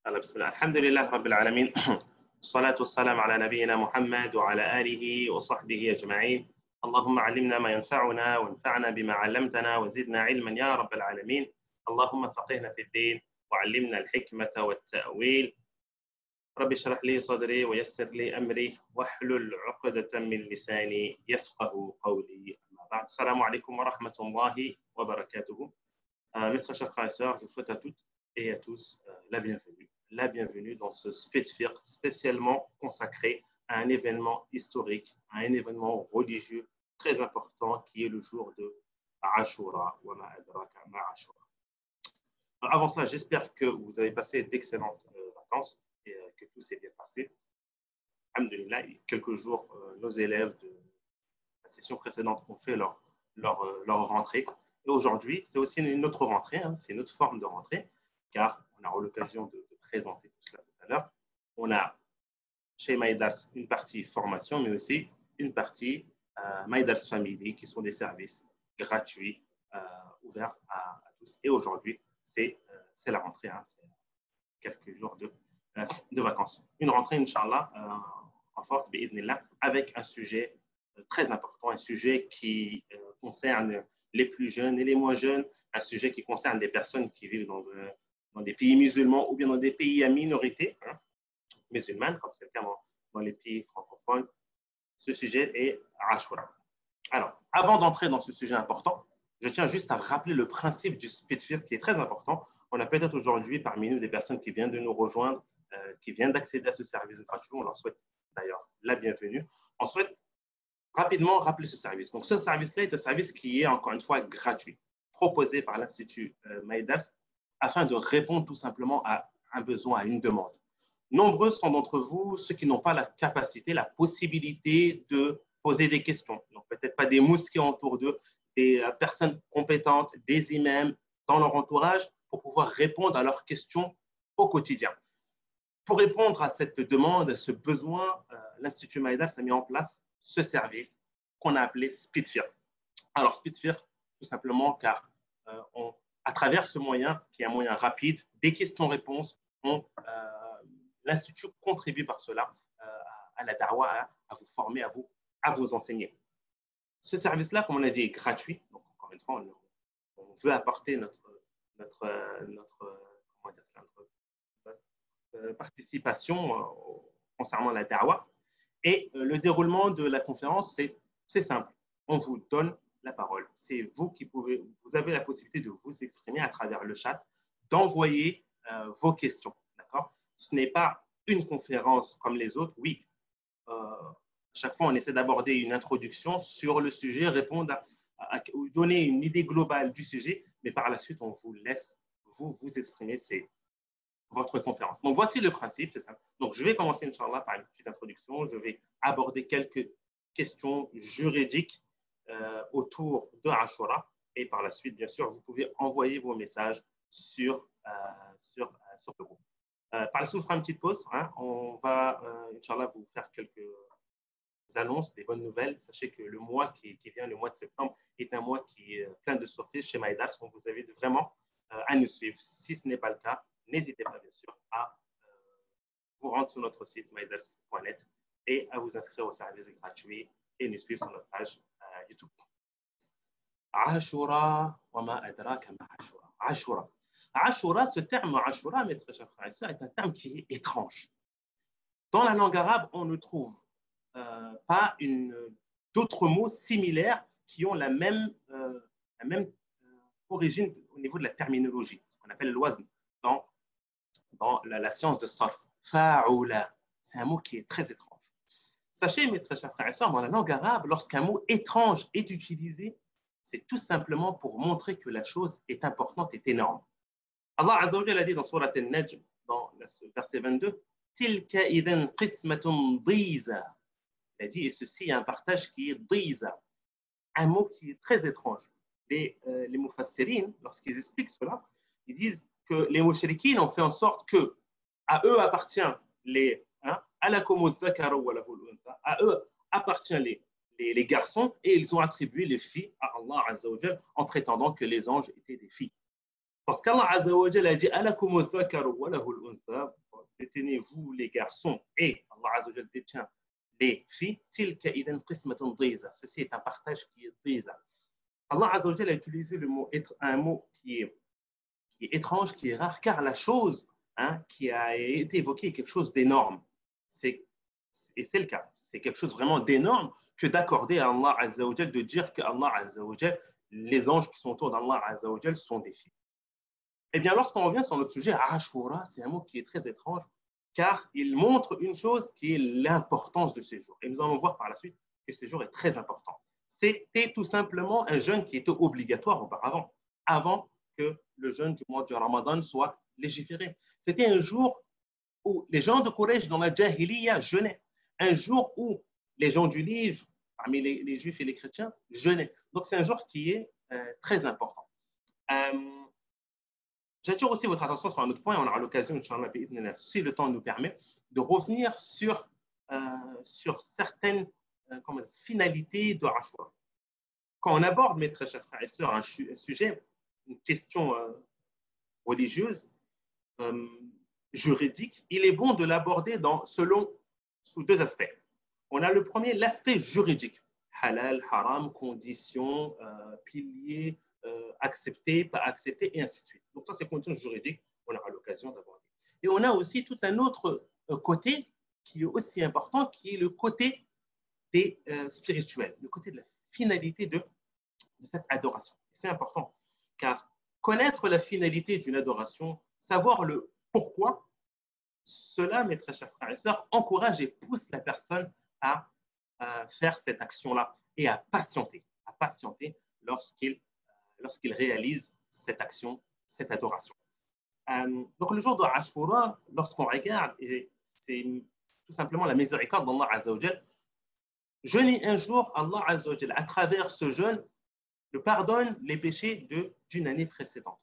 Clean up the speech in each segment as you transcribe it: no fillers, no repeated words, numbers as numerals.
الله بسم الله الحمد لله رب العالمين الصلاة والسلام على نبينا محمد وعلى آله وصحبه أجمعين اللهم علمنا ما ينفعنا وانفعنا بما علمتنا وزدنا علما يا رب العالمين اللهم فقهنا في الدين وعلمنا الحكمة والتأويل رب اشرح لي صدري ويسر لي أمري واحلل عقدة من لساني يفقه قولي أما بعد السلام عليكم ورحمة الله وبركاته Mes très chers frères et sœurs, je vous souhaite à toutes et à tous la bienvenue dans ce Spitfire spécialement consacré à un événement historique, à un événement religieux très important qui est le jour de Ashura. Avant cela, j'espère que vous avez passé d'excellentes vacances et que tout s'est bien passé. Alhamdulillah, quelques jours, nos élèves de la session précédente ont fait leur rentrée. Et aujourd'hui, c'est aussi une autre rentrée, c'est une autre forme de rentrée, car on aura l'occasion de présenter tout cela tout à l'heure. On a chez MyDars une partie formation, mais aussi une partie MyDars Family, qui sont des services gratuits, ouverts à tous. Et aujourd'hui, c'est la rentrée, c'est quelques jours de vacances. Une rentrée, Inch'Allah, en force, avec un sujet très important, un sujet qui concerne les plus jeunes et les moins jeunes, un sujet qui concerne des personnes qui vivent dans des pays musulmans ou bien dans des pays à minorité musulmane, comme c'est le cas dans les pays francophones. Ce sujet est Ashura. Alors, avant d'entrer dans ce sujet important, je tiens juste à rappeler le principe du Spitfire qui est très important. On a peut-être aujourd'hui parmi nous des personnes qui viennent de nous rejoindre, qui viennent d'accéder à ce service gratuit. On leur souhaite d'ailleurs la bienvenue. On souhaite rapidement rappeler ce service. Donc, ce service-là est un service qui est, encore une fois, gratuit, proposé par l'Institut MyDars afin de répondre tout simplement à un besoin, à une demande. Nombreux sont d'entre vous ceux qui n'ont pas la capacité, la possibilité de poser des questions. Donc, peut-être pas des mosquées autour d'eux, des personnes compétentes, des imams dans leur entourage pour pouvoir répondre à leurs questions au quotidien. Pour répondre à cette demande, à ce besoin, l'Institut MyDars a mis en place ce service qu'on a appelé Spitfire. Alors, Spitfire, tout simplement car à travers ce moyen, qui est un moyen rapide, des questions-réponses, l'Institut contribue par cela à la dawa, à vous former, à vous enseigner. Ce service-là, comme on a dit, est gratuit. Donc, encore une fois, on veut apporter notre participation concernant la dawa. Et le déroulement de la conférence, c'est simple. On vous donne la parole. C'est vous vous avez la possibilité de vous exprimer à travers le chat, d'envoyer vos questions. D'accord ? Ce n'est pas une conférence comme les autres. Oui, chaque fois, on essaie d'aborder une introduction sur le sujet, répondre donner une idée globale du sujet, mais par la suite, on vous laisse vous exprimer. C'est votre conférence. Donc, voici le principe, c'est ça. Donc, je vais commencer, Inch'Allah, par une petite introduction. Je vais aborder quelques questions juridiques autour de Ashura. Et par la suite, bien sûr, vous pouvez envoyer vos messages sur le groupe. Par la suite, on fera une petite pause. On va, Inch'Allah, vous faire quelques annonces, des bonnes nouvelles. Sachez que le mois qui vient, le mois de septembre, est un mois qui est plein de surprises chez MyDars. On vous invite vraiment à nous suivre. Si ce n'est pas le cas, n'hésitez pas, bien sûr, à vous rendre sur notre site mydars.net et à vous inscrire au service gratuit et nous suivre sur notre page YouTube. Ashura, wa ma adraka ma Ashura. Ashura. Ashura, ce terme Ashura, mes très chers frères et sœurs, est un terme qui est étrange. Dans la langue arabe, on ne trouve pas d'autres mots similaires qui ont la même origine au niveau de la terminologie, ce qu'on appelle le wazn dans la science de sarf. Fa'ula, c'est un mot qui est très étrange. Sachez, mes très chers frères et sœurs, dans la langue arabe, lorsqu'un mot étrange est utilisé, c'est tout simplement pour montrer que la chose est importante, est énorme. Allah Azza wa Jalla a dit dans Surat An-Najm, dans le verset 22, Tilka idhan qismatun dhiza. Il a dit, et ceci est un partage qui est dhiza, un mot qui est très étrange. Les mufassirin, lorsqu'ils expliquent cela, ils disent que les mushrikines ont fait en sorte que à eux appartient à eux appartient les garçons et ils ont attribué les filles à Allah Azza wa Jalla en prétendant que les anges étaient des filles. Parce qu'Allah Azza wa Jalla a dit alakum al-dhakaru wa lahu al-untha, détenez-vous les garçons et Allah Azza wa Jalla détient les filles, tilka idan qismatun dhiza. Ceci est un partage qui est dhiza. Allah Azza wa Jalla a utilisé le mot, un mot qui est étrange, qui est rare, car la chose qui a été évoquée est quelque chose d'énorme. Et c'est le cas. C'est quelque chose vraiment d'énorme que d'accorder à Allah Azza wa Jalla, de dire qu'Allah Azza wa Jalla, les anges qui sont autour d'Allah Azza wa Jalla sont des filles. Eh bien, lorsqu'on revient sur notre sujet, Ashura, c'est un mot qui est très étrange, car il montre une chose qui est l'importance de ce jour. Et nous allons voir par la suite que ce jour est très important. C'était tout simplement un jeûne qui était obligatoire auparavant, avant que le jeûne du mois de Ramadan soit légiféré. C'était un jour où les gens de Quraysh dans la Jahiliya jeûnaient, un jour où les gens du livre, parmi les juifs et les chrétiens, jeûnaient. Donc c'est un jour qui est très important. J'attire aussi votre attention sur un autre point, et on aura l'occasion, Inch'Allah, si le temps nous permet, de revenir sur certaines finalités de Ashura. Quand on aborde, mes très chers frères et sœurs, un sujet, une question religieuse, juridique, il est bon de l'aborder sous deux aspects. On a le premier, l'aspect juridique. Halal, haram, conditions, piliers, accepté, pas accepté, et ainsi de suite. Donc ça, c'est conditions juridiques, on aura l'occasion d'aborder. Et on a aussi tout un autre côté qui est aussi important, qui est le côté des spirituels, le côté de la finalité de cette adoration. C'est important, car connaître la finalité d'une adoration, savoir le pourquoi, cela, mes très chers frères et sœurs, encourage et pousse la personne à faire cette action-là et à patienter lorsqu'il réalise cette action, cette adoration. Donc le jour de Ashura, lorsqu'on regarde, c'est tout simplement la miséricorde d'Allah Azza wa Jal. Jeûner un jour, Allah Azza wa Jal, à travers ce jeûne, nous pardonne les péchés d'une année précédente.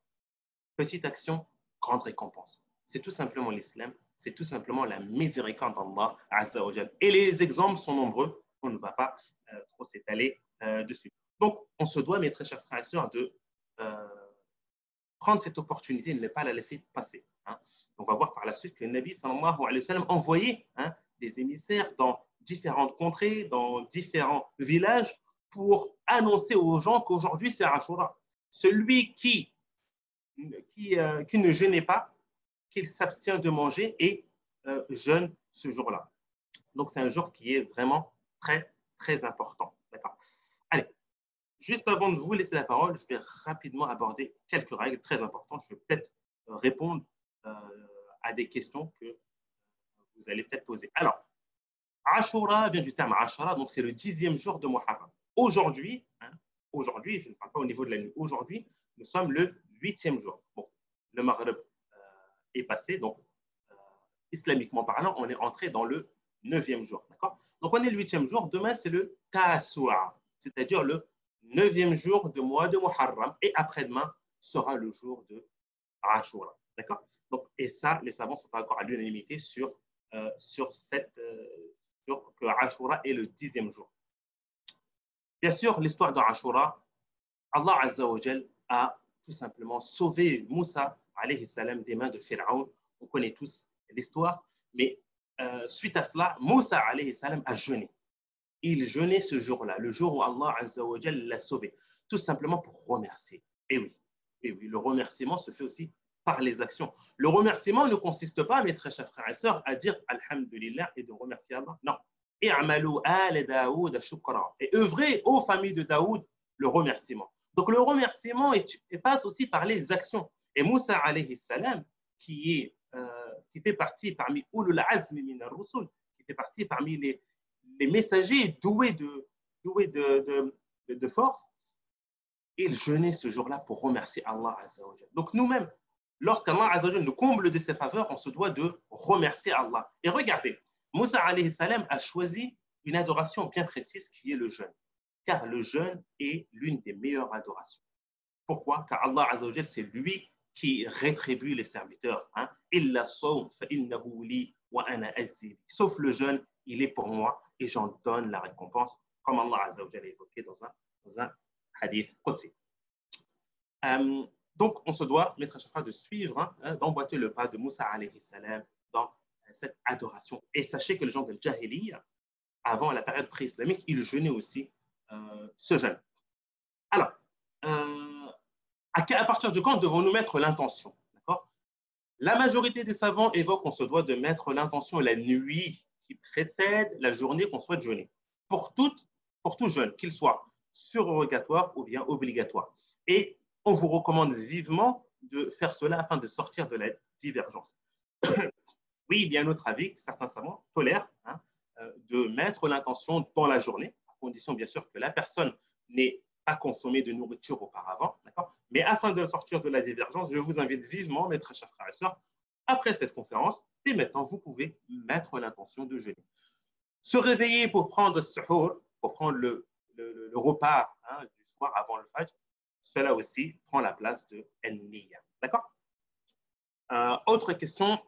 Petite action, grande récompense. C'est tout simplement l'islam, c'est tout simplement la miséricorde d'Allah Azza wa Jal. Et les exemples sont nombreux, on ne va pas trop s'étaler dessus. Donc, on se doit, mes très chers frères et sœurs, de prendre cette opportunité et ne pas la laisser passer. On va voir par la suite que le Nabi sallallahu alayhi wa sallam envoyait des émissaires dans différentes contrées, dans différents villages pour annoncer aux gens qu'aujourd'hui c'est Ashura. Celui qui ne jeûnait pas, qu'il s'abstient de manger et jeûne ce jour-là. Donc c'est un jour qui est vraiment très, très important. D'accord. Allez, juste avant de vous laisser la parole, je vais rapidement aborder quelques règles très importantes. Je vais peut-être répondre à des questions que vous allez peut-être poser. Alors, Ashura vient du terme Ashara, donc c'est le 10e jour de Muharram. Aujourd'hui, je ne parle pas au niveau de la nuit, aujourd'hui, nous sommes le 8e jour. Bon, le Maghreb est passé, donc islamiquement parlant, on est entré dans le 9e jour. D'accord. Donc on est le 8e jour, demain c'est le Tasu'a, c'est-à-dire le 9e jour du mois de Muharram, et après-demain sera le jour de Ashura. D'accord. Donc, et ça, les savants sont encore à l'unanimité sur que Ashura est le 10e jour. Bien sûr, l'histoire d'Ashura, Allah Azza wa Jal a tout simplement sauvé Moussa alayhi salam des mains de Pharaon. On connaît tous l'histoire, mais suite à cela, Moussa alayhi salam a jeûné. Il jeûnait ce jour-là, le jour où Allah Azza wa Jal l'a sauvé, tout simplement pour remercier. Et oui, le remerciement se fait aussi par les actions. Le remerciement ne consiste pas, mes très chers frères et sœurs, à dire Alhamdulillah et de remercier Allah. Non. Et œuvrez aux familles de Daoud le remerciement. Donc le remerciement passe aussi par les actions. Et Moussa alayhi salam, qui fait partie parmi Ulul Azmi min ar-Rusul, qui fait partie parmi les messagers doués de force, il jeûnait ce jour-là pour remercier Allah Azza wa Jal. Donc nous-mêmes, lorsqu'Allah Azza wa Jal nous comble de ses faveurs, on se doit de remercier Allah. Et regardez, Moussa alayhi salam a choisi une adoration bien précise qui est le jeûne. Car le jeûne est l'une des meilleures adorations. Pourquoi? Car Allah Azza wa Jal, c'est lui qui rétribue les serviteurs. Illa sawm fa innahu li wa ana azzi. Sauf le jeûne, il est pour moi et j'en donne la récompense, comme Allah Azza wa Jal a évoqué dans un hadith qudsi. Donc, on se doit, Maître Chafra, de suivre, d'emboîter le pas de Moussa alayhi salam dans cette adoration. Et sachez que les gens de Jahiliya, avant la période pré-islamique, ils jeûnaient aussi ce jeûne. Alors, à partir de quand devons-nous mettre l'intention? La majorité des savants évoquent qu'on se doit de mettre l'intention la nuit qui précède la journée qu'on souhaite jeûner. Pour tout jeûne, qu'il soit surogatoire ou bien obligatoire. Et on vous recommande vivement de faire cela afin de sortir de la divergence. Oui, il y a un autre avis que certains savants tolèrent de mettre l'intention dans la journée, à condition bien sûr que la personne n'ait pas consommé de nourriture auparavant. Mais afin de sortir de la divergence, je vous invite vivement, mes très chers frères et sœurs, après cette conférence, dès maintenant, vous pouvez mettre l'intention de jeûner. Se réveiller pour prendre suhour, pour prendre le repas du soir avant le fajr, cela aussi prend la place de al-niyya. D'accord? Autre question,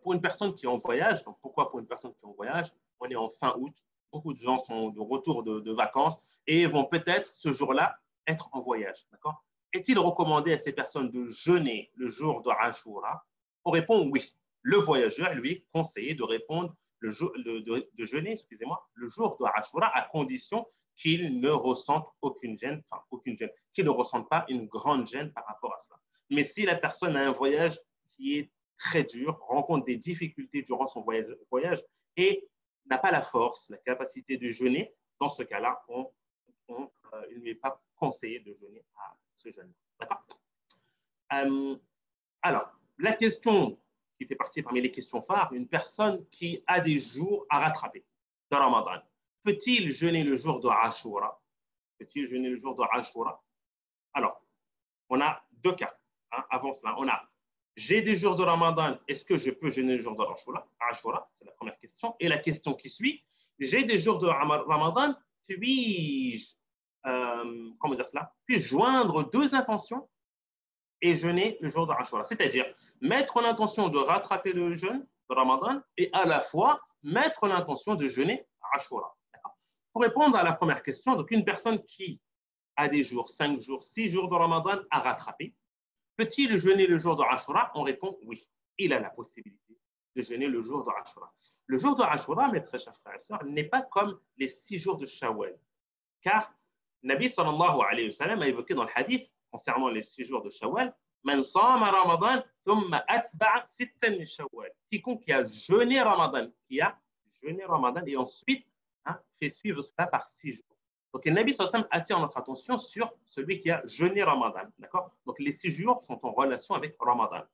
pour une personne qui est en voyage, donc pourquoi pour une personne qui est en voyage? On est en fin août, beaucoup de gens sont de retour de vacances et vont peut-être ce jour-là être en voyage. D'accord? Est-il recommandé à ces personnes de jeûner le jour de Ashura? On répond oui. Le voyageur, lui, est conseillé de répondre de jeûner, excusez-moi, le jour de Ashura à condition qu'il ne ressente aucune gêne, qu'il ne ressente pas une grande gêne par rapport à cela. Mais si la personne a un voyage qui est très dur, rencontre des difficultés durant son voyage et n'a pas la force, la capacité de jeûner, dans ce cas-là, il ne lui est pas conseillé de jeûner à ce jeûne. D'accord? Alors, la question qui fait partie parmi les questions phares, une personne qui a des jours à rattraper de Ramadan, peut-il jeûner le jour de Ashura? Peut-il jeûner le jour de Ashura? Alors, on a deux cas. Avant cela, on a j'ai des jours de Ramadan, est-ce que je peux jeûner le jour de Ashura? C'est la première question. Et la question qui suit, j'ai des jours de Ramadan, puis-je comment dire cela? Puis-je joindre deux intentions et jeûner le jour de Ashura? C'est-à-dire mettre l'intention de rattraper le jeûne de Ramadan et à la fois mettre l'intention de jeûner Ashura. Pour répondre à la première question, donc une personne qui a des jours, 5 jours, 6 jours de Ramadan à rattraper, peut-il jeûner le jour de Ashura? On répond oui. Il a la possibilité de jeûner le jour de Ashura. Le jour de Ashura, mes très chers frères et sœurs, n'est pas comme les 6 jours de Shawwal. Car Nabi sallallahu alayhi wa sallam a évoqué dans le hadith concernant les 6 jours de Shawwal, Man sama Ramadan, thumma atba'a sittan min Shawwal. Quiconque qui a jeûné Ramadan, et ensuite fait suivre cela par 6 jours. Donc, le Nabi sallam attire notre attention sur celui qui a jeûné Ramadan. D'accord? Donc, les 6 jours sont en relation avec Ramadan.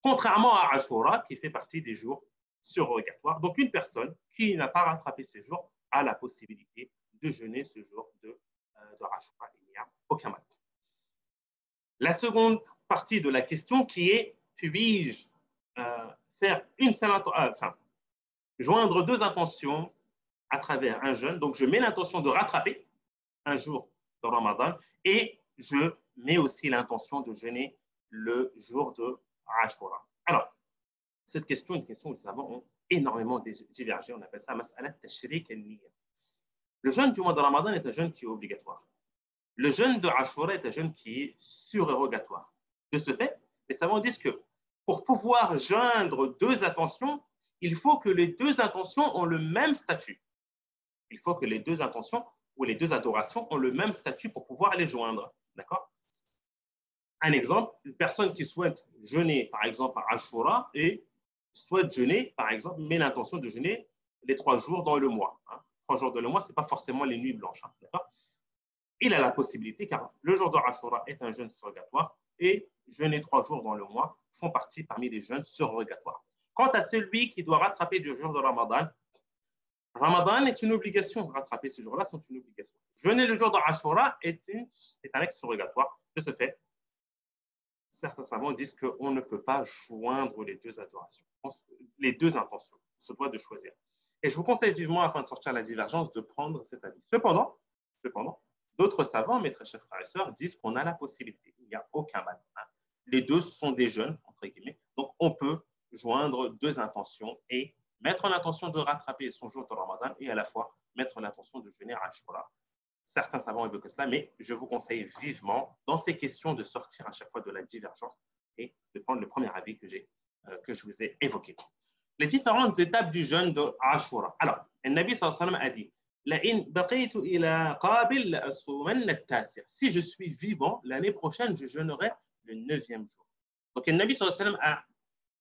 Contrairement à Ashura, qui fait partie des jours surrogatoires. Donc, une personne qui n'a pas rattrapé ces jours a la possibilité de jeûner ce jour de Ashura. Il n'y a aucun mal. La seconde partie de la question qui est puis-je faire une seule joindre deux intentions à travers un jeûne? Donc, je mets l'intention de rattraper un jour de Ramadan et je mets aussi l'intention de jeûner le jour de Ashura. Alors, cette question est une question où les savants ont énormément divergé. On appelle ça mas'alat tashrik al-niyya. Le jeûne du mois de Ramadan est un jeûne qui est obligatoire. Le jeûne de Ashura est un jeûne qui est surérogatoire. De ce fait, les savants disent que pour pouvoir joindre deux intentions, il faut que les deux intentions ont le même statut. Il faut que les deux intentions ou les deux adorations ont le même statut pour pouvoir les joindre. D'accord? Un exemple, une personne qui souhaite jeûner, par exemple, à Ashura et souhaite jeûner, par exemple, met l'intention de jeûner les 3 jours dans le mois. 3 jours dans le mois, ce n'est pas forcément les nuits blanches. D'accord? Il a la possibilité, car le jour de Ashura est un jeûne surrogatoire et jeûner 3 jours dans le mois font partie parmi les jeûnes surrogatoires. Quant à celui qui doit rattraper du jour de Ramadan, Ramadan est une obligation. Rattraper ce jour-là, c'est une obligation. Jeûner le jour de Ashura est un acte surrogatoire. De ce fait, certains savants disent qu'on ne peut pas joindre les deux adorations, les deux intentions. On se doit de choisir. Et je vous conseille vivement, afin de sortir la divergence, de prendre cet avis. Cependant, d'autres savants, mes très chers frères et sœurs, disent qu'on a la possibilité. Il n'y a aucun mal. Les deux sont des jeûnes, entre guillemets. Donc, on peut joindre deux intentions et mettre l'intention de rattraper son jour de Ramadan et à la fois mettre l'intention de jeûner à Ashura. certains savants évoquent cela, mais je vous conseille vivement, dans ces questions, de sortir à chaque fois de la divergence et de prendre le premier avis que je vous ai évoqué. Les différentes étapes du jeûne de Ashura. Alors, le Nabi sallallahu alayhi wa sallam a dit si je suis vivant, l'année prochaine, je jeûnerai le 9e jour. Donc, le Nabi sallallahu alayhi wa sallam a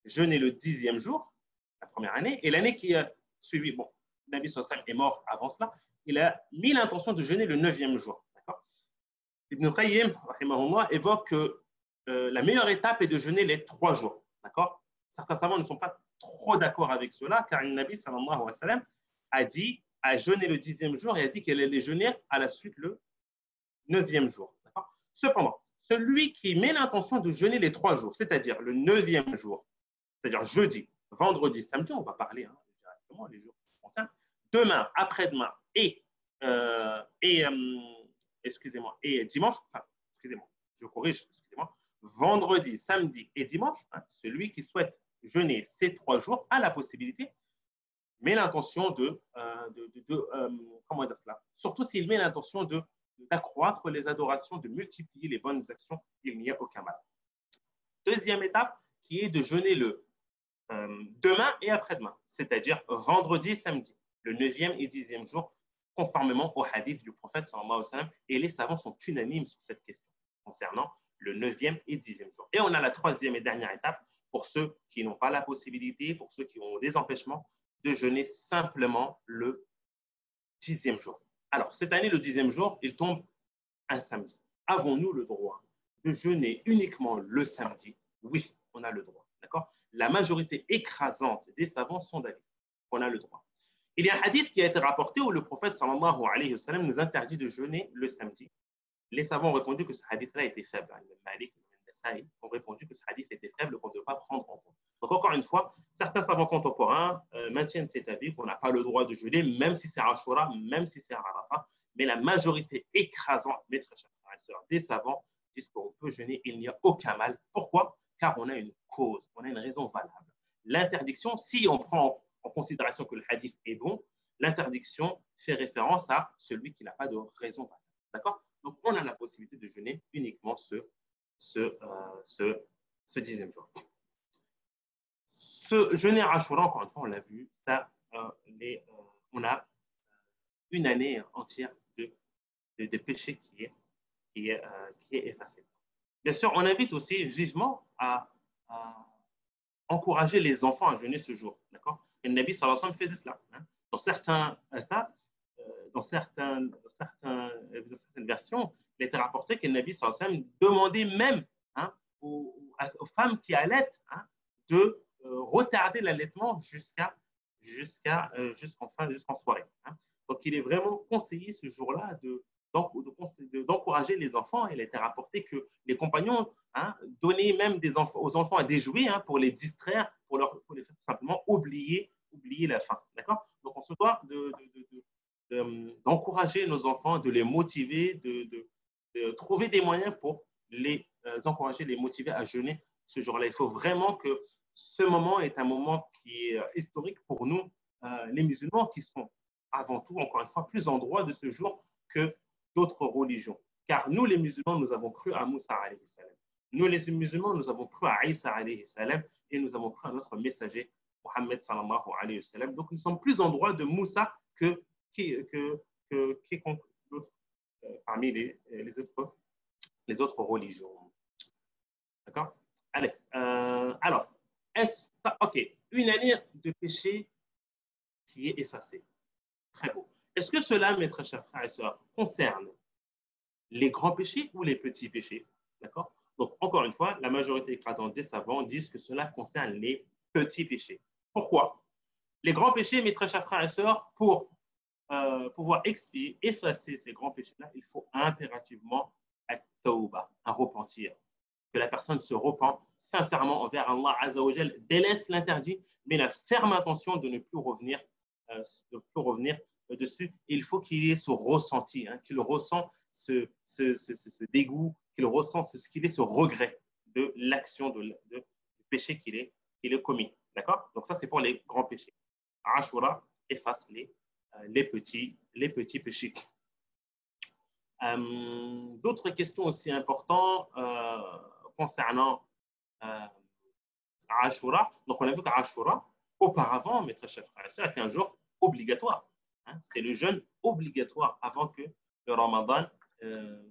jeûné le 10e jour, la première année, et l'année qui a suivi, bon, le Nabi sallallahu alayhi wa sallam est mort avant cela, il a mis l'intention de jeûner le 9e jour. Ibn Qayyim évoque que la meilleure étape est de jeûner les 3 jours. D'accord. Certains savants ne sont pas trop d'accord avec cela, car le Nabi sallallahu alayhi wa sallam a jeûné le 10e jour et a dit qu'elle allait jeûner à la suite le 9e jour. Cependant, celui qui met l'intention de jeûner les 3 jours, c'est-à-dire le 9e jour, c'est-à-dire jeudi, vendredi, samedi, on va parler directement les jours qui concernent, demain, après-demain et dimanche, je corrige, vendredi, samedi et dimanche, celui qui souhaite jeûner ces 3 jours a la possibilité, met l'intention comment dire cela, surtout s'il met l'intention d'accroître les adorations, de multiplier les bonnes actions, il n'y a aucun mal. Deuxième étape, qui est de jeûner le demain et après-demain, c'est-à-dire vendredi et samedi, le 9e et 10e jour, conformément au hadith du prophète sallallahu alayhi wa sallam, et les savants sont unanimes sur cette question concernant le 9e et 10e jour. Et on a la 3e et dernière étape pour ceux qui n'ont pas la possibilité, pour ceux qui ont des empêchements, de jeûner simplement le 10e jour. Alors, cette année, le 10e jour, il tombe un samedi. Avons-nous le droit de jeûner uniquement le samedi? Oui, on a le droit. D'accord. La majorité écrasante des savants sont d'avis qu'on a le droit. Il y a un hadith qui a été rapporté où le prophète sallallahu alayhi wa sallam nous interdit de jeûner le samedi. Les savants ont répondu que ce hadith-là était faible. Malik et Nasaï ont répondu que ce hadith était faible, qu'on ne doit pas prendre en compte. Donc, encore une fois, certains savants contemporains maintiennent cet avis qu'on n'a pas le droit de jeûner, même si c'est Ashura, même si c'est Arafat. Mais la majorité écrasante, mes très chers frères et sœurs, des savants disent qu'on peut jeûner, il n'y a aucun mal. Pourquoi? Car on a une cause, on a une raison valable. L'interdiction, si on prend en considération que le hadith est bon, l'interdiction fait référence à celui qui n'a pas de raison valable. D'accord? Donc, on a la possibilité de jeûner uniquement ce 10e jour. Ce jeûner Ashura, encore une fois, on l'a vu, ça, on a une année entière de péché qui est effacé. Bien sûr, on invite aussi vivement à encourager les enfants à jeûner ce jour. D'accord? Et le Nabi sallallahu alayhi wa sallam faisait cela. Dans certaines versions, il était rapporté que le Nabi sallallahu alayhi wa sallam demandait même aux femmes qui allaitent de retarder l'allaitement jusqu'en soirée. Donc, il est vraiment conseillé ce jour-là d'encourager les enfants. Il a été rapporté que les compagnons donnaient même aux enfants à des jouets pour les distraire, pour les faire tout simplement oublier la faim. D'accord? Donc, on se doit d'encourager nos enfants, de les motiver, de trouver des moyens pour les encourager, les motiver à jeûner ce jour-là. Il faut vraiment que ce moment est un moment qui est historique pour nous, les musulmans, qui sont avant tout, encore une fois, plus en droit de ce jour que d'autres religions. Car nous, les musulmans, nous avons cru à Moussa alayhi salam. Nous, les musulmans, nous avons cru à Isa alayhi salam et nous avons cru à notre messager, Mohammed sallallahu alayhi wa sallam. Donc, nous sommes plus en droit de Moussa que quiconque d'autre parmi les autres religions. D'accord? Allez. Alors, OK, une année de péché qui est effacée. Très beau. Est-ce que cela, mes très chers frères et sœurs, concerne les grands péchés ou les petits péchés? D'accord? Donc, encore une fois, la majorité écrasante des savants disent que cela concerne les petits péchés. Pourquoi? Les grands péchés, mes très chers frères et sœurs, pour pouvoir expier, effacer ces grands péchés-là, il faut impérativement at-tawbah, un repentir. Que la personne se repent sincèrement envers Allah Azza wa Jal, délaisse l'interdit, mais la ferme intention de ne plus revenir dessus. Il faut qu'il y ait ce ressenti, qu'il ressent ce dégoût, qu'il ressent qu'il ait ce regret de l'action, du péché qu'il est commis. D'accord? Donc ça, c'est pour les grands péchés. Ashura efface les petits péchés. D'autres questions aussi importantes concernant Ashura. Donc, on a vu qu'Ashura, auparavant, mes très chers frères et sœurs, était un jour obligatoire. Hein. C'était le jeûne obligatoire avant que le Ramadan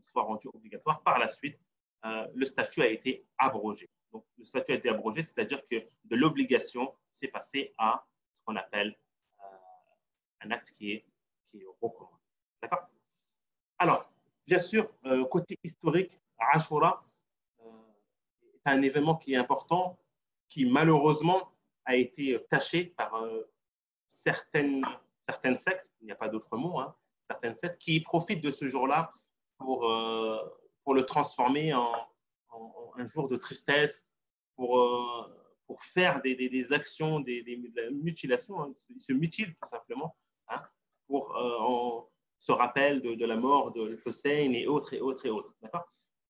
soit rendu obligatoire. Par la suite, le statut a été abrogé. Donc, le statut a été abrogé, c'est-à-dire que de l'obligation, c'est passé à ce qu'on appelle un acte qui est recommandé. D'accord? Alors, bien sûr, côté historique, Ashura est un événement qui est important, qui malheureusement a été taché par certaines sectes, il n'y a pas d'autre mot, hein, certaines sectes qui profitent de ce jour-là pour le transformer en un jour de tristesse, pour faire des actions, de la mutilation, hein, ils se mutilent tout simplement, hein, pour se rappel de la mort de Hussein et autres, et autres, et autres. D'accord?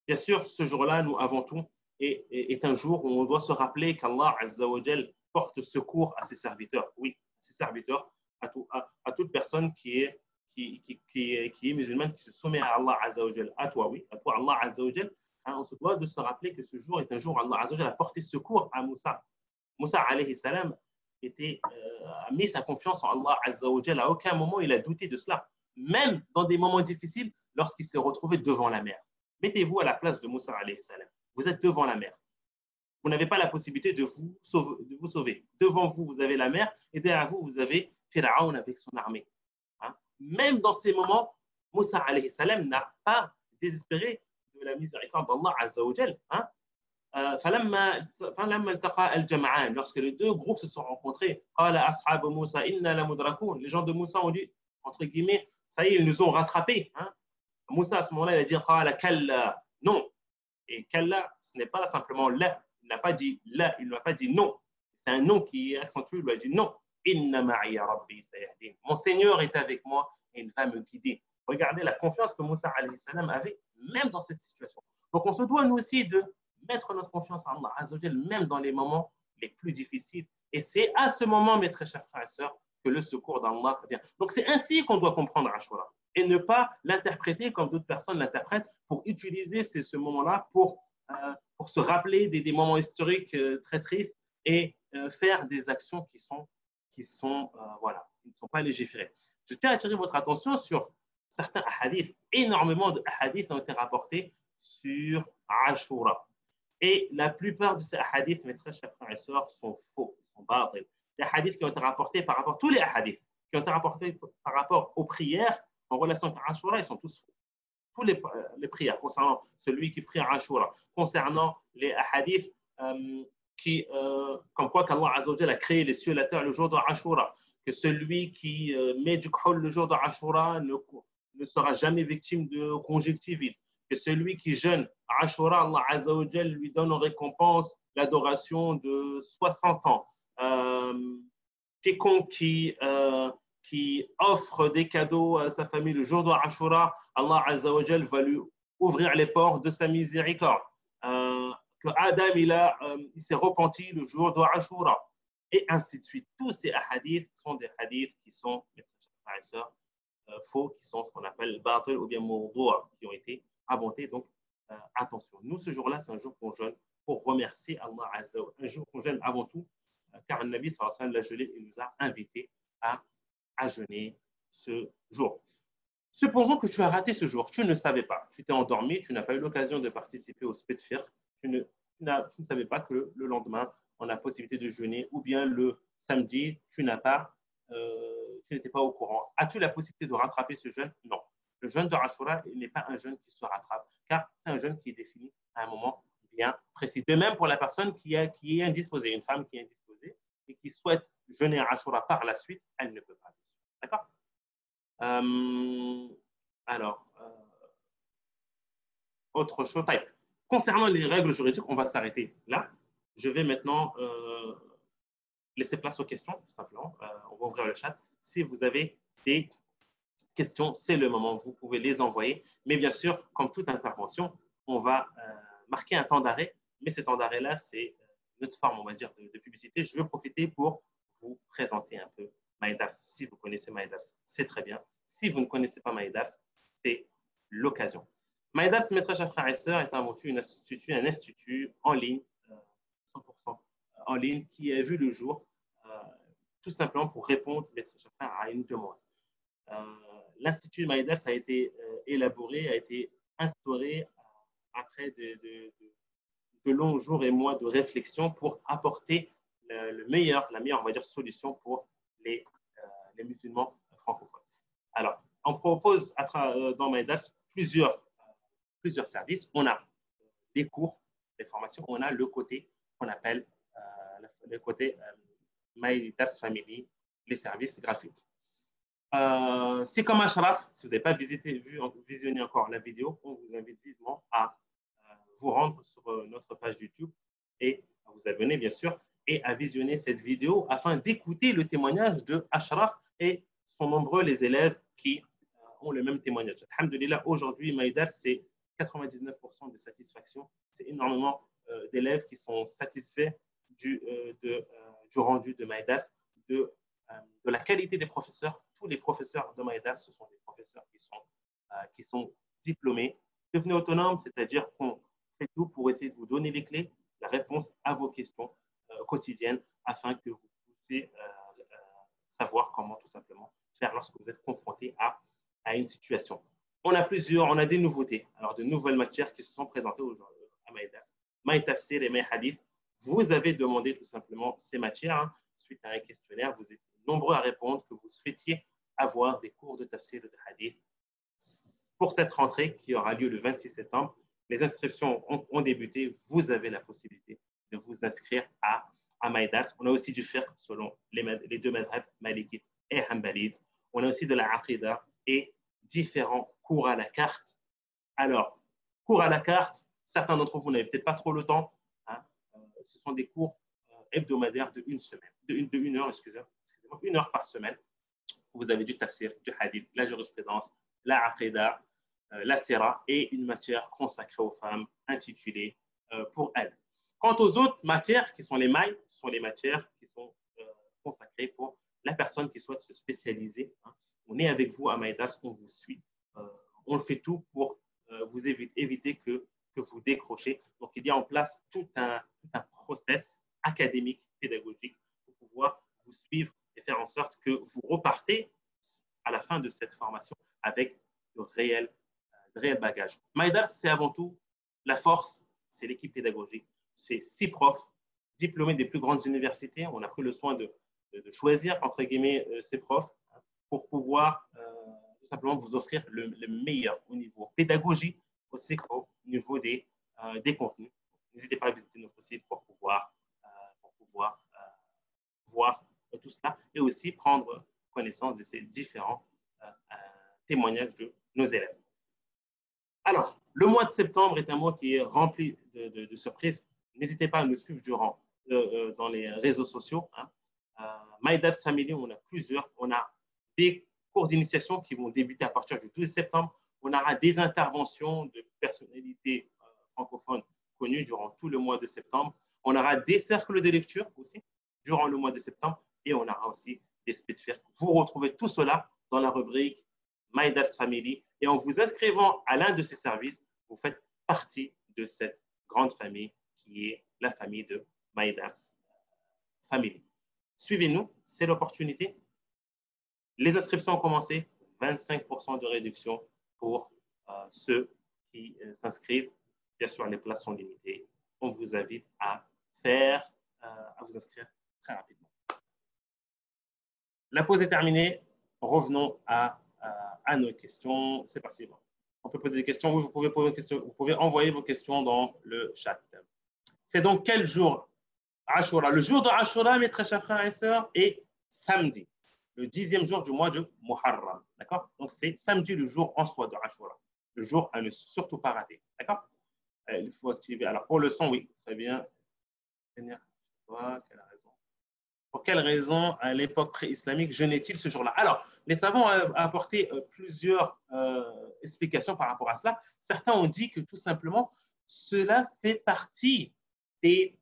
Bien sûr, ce jour-là, nous, avant tout, est un jour où on doit se rappeler qu'Allah Azza wa Jal porte secours à ses serviteurs. Oui, à ses serviteurs, à toute personne qui est musulmane, qui se soumet à Allah Azza wa Jal. À toi, oui, à toi, Allah Azza wa Jal. Hein, on se doit de se rappeler que ce jour est un jour où Allah Azza wa Jal a porté secours à Moussa. Moussa, alayhi salam, a mis sa confiance en Allah Azza wa Jal. À aucun moment il a douté de cela. Même dans des moments difficiles, lorsqu'il s'est retrouvé devant la mer. Mettez-vous à la place de Moussa, alayhi salam. Vous êtes devant la mer. Vous n'avez pas la possibilité de vous sauver. Devant vous, vous avez la mer, et derrière vous, vous avez Pharaon avec son armée. Hein? Même dans ces moments, Moussa, alayhi salam, n'a pas désespéré de la miséricorde d'Allah Azza wa Jal. Hein? Lorsque les deux groupes se sont rencontrés, les gens de Moussa ont dit, entre guillemets, ça y est, ils nous ont rattrapés. Hein? Moussa, à ce moment-là, il a dit non. Et kalla, ce n'est pas simplement la. Il n'a pas dit la, il ne m'a pas dit non. C'est un non qui est accentué, il lui a dit non. Inna ma'iya rabbi sayahdin. Mon Seigneur est avec moi et il va me guider. Regardez la confiance que Moussa alayhi salam avait, même dans cette situation. Donc, on se doit, nous aussi, de mettre notre confiance en Allah Azza wa Jal, même dans les moments les plus difficiles. Et c'est à ce moment, mes très chers frères et sœurs, que le secours d'Allah vient. Donc, c'est ainsi qu'on doit comprendre Ashura et ne pas l'interpréter comme d'autres personnes l'interprètent pour utiliser ce moment-là pour se rappeler des moments historiques très tristes et faire des actions voilà, qui ne sont pas légiférées. Je tiens à attirer votre attention sur certains hadiths. Énormément de hadiths ont été rapportés sur Ashura. Et la plupart de ces hadiths, mes très chers frères et sœurs, sont faux, sont batil. Les hadiths qui ont été rapportés par rapport, tous les hadiths qui ont été rapportés par rapport aux prières en relation avec Ashura, ils sont tous faux. Tous les prières, concernant celui qui prie à Ashura, concernant les hadiths comme quoi qu'Allah Azza wa Jalla a créé les cieux et la terre le jour de Ashura, que celui qui met du khol le jour de Ashura ne sera jamais victime de conjonctivite, que celui qui jeûne à Ashura, Allah Azza wa Jalla lui donne en récompense l'adoration de 60 ans. Quiconque qui offre des cadeaux à sa famille le jour de Ashura, Allah Azza wa Jal va lui ouvrir les portes de sa miséricorde. Que Adam il s'est repenti le jour de Ashura. Et ainsi de suite. Tous ces hadiths sont des hadiths qui sont, mes frères et sœurs, faux, qui sont ce qu'on appelle batil ou bien mawdou', qui ont été inventés. Donc, attention. Nous, ce jour-là, c'est un jour qu'on jeûne pour remercier Allah Azza wa Jal. Un jour qu'on jeûne avant tout, car le Nabi sallallahu alayhi wa sallam l'a gelé et nous a invités à jeûner ce jour. Supposons que tu as raté ce jour, tu ne savais pas, tu t'es endormi, tu n'as pas eu l'occasion de participer au Spitfire, tu ne savais pas que le lendemain, on a la possibilité de jeûner, ou bien le samedi, tu n'étais pas au courant. As-tu la possibilité de rattraper ce jeûne? Non. Le jeûne de Ashura n'est pas un jeûne qui se rattrape, car c'est un jeûne qui est défini à un moment bien précis. De même pour la personne qui est indisposée, une femme qui est indisposée et qui souhaite jeûner à Ashura par la suite, elle ne peut pas. D'accord? Alors, autre chose. Concernant les règles juridiques, on va s'arrêter là. Je vais maintenant laisser place aux questions, tout simplement. On va ouvrir le chat. Si vous avez des questions, c'est le moment. Vous pouvez les envoyer. Mais bien sûr, comme toute intervention, on va marquer un temps d'arrêt. Mais ce temps d'arrêt-là, c'est notre forme, on va dire, de publicité. Je veux profiter pour vous présenter un peu MyDars. Si vous connaissez MyDars, c'est très bien. Si vous ne connaissez pas MyDars, c'est l'occasion. Maïdars, mes très chers frères et sœurs, est avant tout un institut en ligne, 100% en ligne, qui a vu le jour tout simplement pour répondre, mes très chers frères, à une demande. L'Institut Maïdars a été élaboré, a été instauré après de longs jours et mois de réflexion pour apporter la meilleure, on va dire, solution pour les musulmans francophones. Alors, on propose dans Maïdars plusieurs services. On a des cours, des formations, on a le côté qu'on appelle le côté Maïdars Family, les services gratuits. C'est comme Ashraf, si vous n'avez pas visionné encore la vidéo, on vous invite vivement à vous rendre sur notre page YouTube et à vous abonner bien sûr et à visionner cette vidéo afin d'écouter le témoignage de Ashraf et sont nombreux les élèves qui ont le même témoignage. Alhamdulillah, aujourd'hui, Maïdars, c'est 99% de satisfaction. C'est énormément d'élèves qui sont satisfaits du rendu de Maïdars, de la qualité des professeurs. Tous les professeurs de Maïdars, ce sont des professeurs qui sont diplômés, devenus autonomes, c'est-à-dire qu'on fait tout pour essayer de vous donner les clés, la réponse à vos questions quotidiennes afin que vous puissiez savoir comment tout simplement faire lorsque vous êtes confronté à une situation. On a des nouveautés, alors de nouvelles matières qui se sont présentées aujourd'hui à Maïdars. Maï Tafsir et Maï Hadith, vous avez demandé tout simplement ces matières suite à un questionnaire. Vous êtes nombreux à répondre que vous souhaitiez avoir des cours de Tafsir et de Hadith. Pour cette rentrée qui aura lieu le 26 septembre, les inscriptions ont débuté. Vous avez la possibilité de vous inscrire à Maïdars. On a aussi du fiqh selon les deux madhhabs, Malikite et Hanbalite. On a aussi de la Aqida et différents cours à la carte. Alors, cours à la carte, certains d'entre vous n'avez peut-être pas trop le temps. Ce sont des cours hebdomadaires de une semaine, de une heure, excusez-moi, une heure par semaine. Vous avez du tafsir, du hadith, la jurisprudence, la aqida, la sira et une matière consacrée aux femmes intitulée pour elles. Quant aux autres matières qui sont les mailles, ce sont les matières qui sont consacrées pour la personne qui souhaite se spécialiser. On est avec vous à Maïdars, on vous suit. On fait tout pour vous éviter que vous décrochez. Donc, il y a en place tout un process académique, pédagogique pour pouvoir vous suivre et faire en sorte que vous repartez à la fin de cette formation avec de réels bagages. Maïdars, c'est avant tout la force, c'est l'équipe pédagogique. C'est 6 profs diplômés des plus grandes universités. On a pris le soin de choisir, entre guillemets, ces profs pour pouvoir tout simplement vous offrir le meilleur au niveau pédagogique, aussi qu'au niveau des contenus. N'hésitez pas à visiter notre site pour pouvoir voir tout cela et aussi prendre connaissance de ces différents témoignages de nos élèves. Alors, le mois de septembre est un mois qui est rempli de surprises. N'hésitez pas à nous suivre dans les réseaux sociaux. Maïdars Family, on a plusieurs. On a des cours d'initiation qui vont débuter à partir du 12 septembre. On aura des interventions de personnalités francophones connues durant tout le mois de septembre. On aura des cercles de lecture aussi durant le mois de septembre et on aura aussi des speedfairs. Vous retrouvez tout cela dans la rubrique Maïdars Family et en vous inscrivant à l'un de ces services, vous faites partie de cette grande famille qui est la famille de Maïdars Family. Suivez-nous, c'est l'opportunité. Les inscriptions ont commencé, 25% de réduction pour ceux qui s'inscrivent. Bien sûr, les places sont limitées. On vous invite à vous inscrire très rapidement. La pause est terminée. Revenons à nos questions. C'est parti. Bon. On peut poser des questions. Oui, vous pouvez poser des questions. Vous pouvez envoyer vos questions dans le chat. C'est donc quel jour Ashura? Le jour de Ashura, mes très chers frères et sœurs, est samedi, le 10e jour du mois de Muharram. D'accord? Donc, c'est samedi, le jour en soi de Ashura. Le jour à ne surtout pas rater. D'accord? Il faut activer. Alors, pour le son, oui, très bien. Quelle raison? Pour quelle raison, à l'époque pré-islamique, jeûnait-il ce jour-là? Alors, les savants ont apporté plusieurs explications par rapport à cela. Certains ont dit que tout simplement, cela fait partie des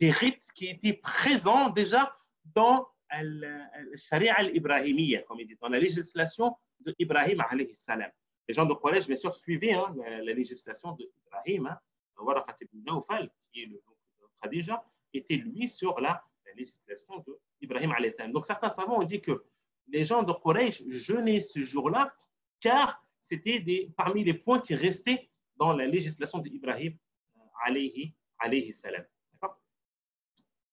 rites qui étaient présents déjà dans le Sharia al-Ibrahimiyya, comme il dit, dans la législation d'Ibrahim alayhi salam. Les gens de Quraysh, bien sûr, suivaient la législation d'Ibrahim. Waraqat ibn Nawfal, qui est le nom de Khadija, était lui sur la législation d'Ibrahim alayhi salam. Donc certains savants ont dit que les gens de Quraysh jeûnaient ce jour-là car c'était parmi les points qui restaient dans la législation d'Ibrahim alayhi salam.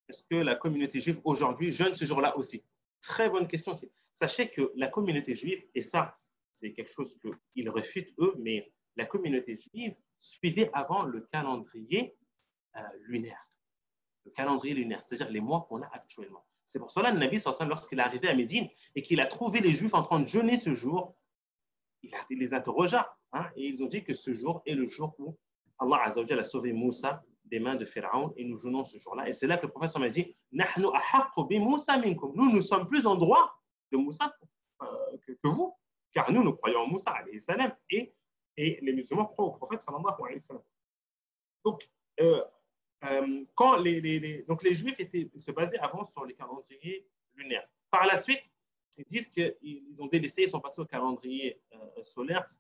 Est-ce que la communauté juive aujourd'hui jeûne ce jour-là aussi? Très bonne question. Sachez que la communauté juive, et ça, c'est quelque chose qu'ils refutent eux, mais la communauté juive suivait avant le calendrier lunaire. Le calendrier lunaire, c'est-à-dire les mois qu'on a actuellement. C'est pour cela que le Nabi, lorsqu'il est arrivé à Médine et qu'il a trouvé les Juifs en train de jeûner ce jour, il les interrogea et ils ont dit que ce jour est le jour où Allah Azza wa Jalla a sauvé Moussa des mains de Pharaon et nous jeûnons ce jour-là. Et c'est là que le prophète m'a dit Nahnu ahaqqu bi Moussa minkum. Nous sommes plus en droit de Moussa que vous, car nous croyons en Moussa alayhi salam et les musulmans croient au prophète sallallahu alayhi wa sallam. Donc, quand donc les Juifs se basaient avant sur les calendriers lunaires. Par la suite, ils disent qu'ils ont délaissé, ils sont passés au calendrier solaire, ce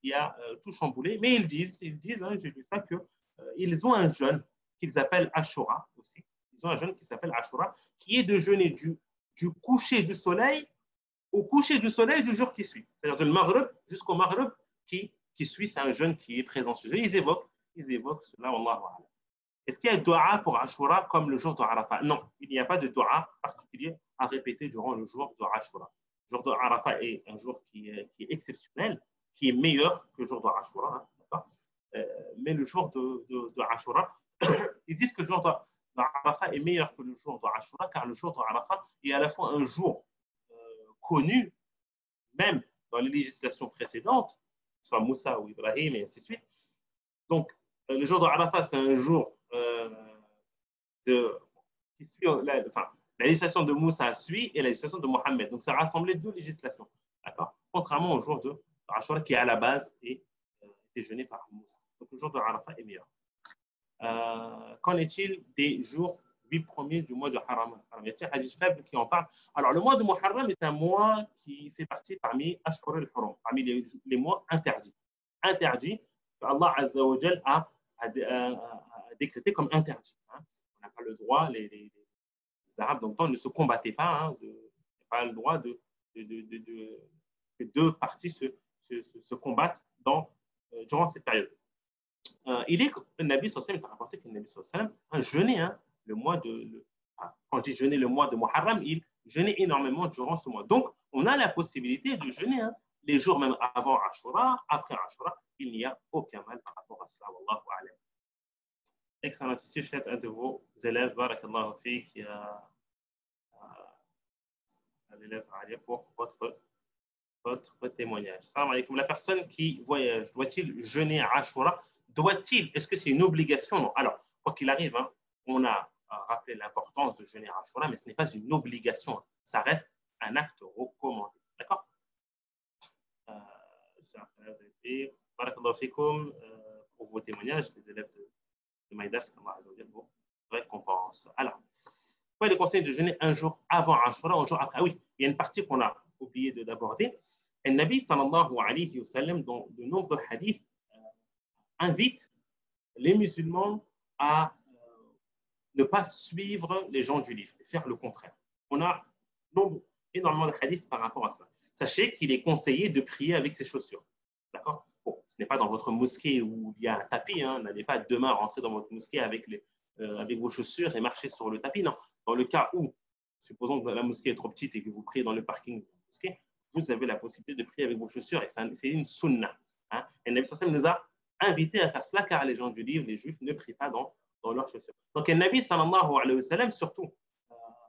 qui a tout chamboulé. Mais ils disent j'ai lu ça, qu'ils ont un jeûne qu'ils appellent Ashura aussi. Ils ont un jeûne qui s'appelle Ashura, qui est de jeûner du coucher du soleil au coucher du soleil du jour qui suit. C'est-à-dire de Maghreb jusqu'au Maghreb qui suit, c'est un jeûne qui est présent sur eux. Ils évoquent cela, Wallahu a'lam. Est-ce qu'il y a un dua pour Ashura comme le jour de Arafat? Non, il n'y a pas de dua particulier à répéter durant le jour de Ashura. Le jour de Arafat est un jour qui est exceptionnel, qui est meilleur que le jour de Ashura. Mais le jour de Ashura, ils disent que le jour de Arafat est meilleur que le jour de Ashura, car le jour de Arafat est à la fois un jour connu, même dans les législations précédentes, soit Moussa ou Ibrahim et ainsi de suite. Donc, le jour de Arafat, c'est un jour qui suit la législation de Moussa suit et la législation de Mohammed. Donc, ça a rassemblé deux législations. D'accord? Contrairement au jour de Ashura qui, à la base, est déjeuné par Moussa. Donc, le jour de Arafat est meilleur. Qu'en est-il des jours 8 premiers du mois de Haram? Il y a un hadith faible qui en parle. Alors, le mois de Muharram est un mois qui fait partie parmi Ashhur al-Hurum, parmi les mois interdits. Interdits que Allah Azza wa Jal a décrété comme interdit. On n'a pas le droit, les Arabes dans le temps ne se combattaient pas, il n'y a pas le droit que deux parties se combattent durant cette période. Le Nabi sallam a rapporté que le Nabi sallam a jeûné le mois quand je dis jeûner le mois de Muharram, il jeûnait énormément durant ce mois. Donc, on a la possibilité de jeûner les jours même avant Ashura, après Ashura, il n'y a aucun mal par rapport à cela. Wallahu a'lam. Excellent. Si je fais un de vos élèves, barakallahu fiik, l'élève Ali pour votre témoignage. Salam alaikum. La personne qui voyage, doit-il jeûner à Ashura? Est-ce que c'est une obligation? Non. Alors, quoi qu'il arrive, on a rappelé l'importance de jeûner à Ashura, mais ce n'est pas une obligation. Ça reste un acte recommandé. D'accord? Barakallahu fikum pour vos témoignages, les élèves de Maïdas, vos récompenses. Alors, quoi les conseils de jeûner un jour avant Ashura, un jour après? Oui, il y a une partie qu'on a oublié d'aborder. Le Nabi sallallahu alayhi wa sallam, dans de nombreux hadiths, invite les musulmans à ne pas suivre les gens du livre, faire le contraire. On a énormément de hadiths par rapport à cela. Sachez qu'il est conseillé de prier avec ses chaussures. D'accord? Bon, ce n'est pas dans votre mosquée où il y a un tapis. N'allez pas demain rentrer dans votre mosquée avec vos chaussures et marcher sur le tapis. Non. Dans le cas où, supposons que la mosquée est trop petite et que vous priez dans le parking de la mosquée, vous avez la possibilité de prier avec vos chaussures et c'est une sunna. Et le Nabi sallallahu alayhi wa sallam nous a invités à faire cela car les gens du livre, les juifs, ne prient pas dans leurs chaussures. Donc, le Nabi sallallahu alayhi wa sallam, surtout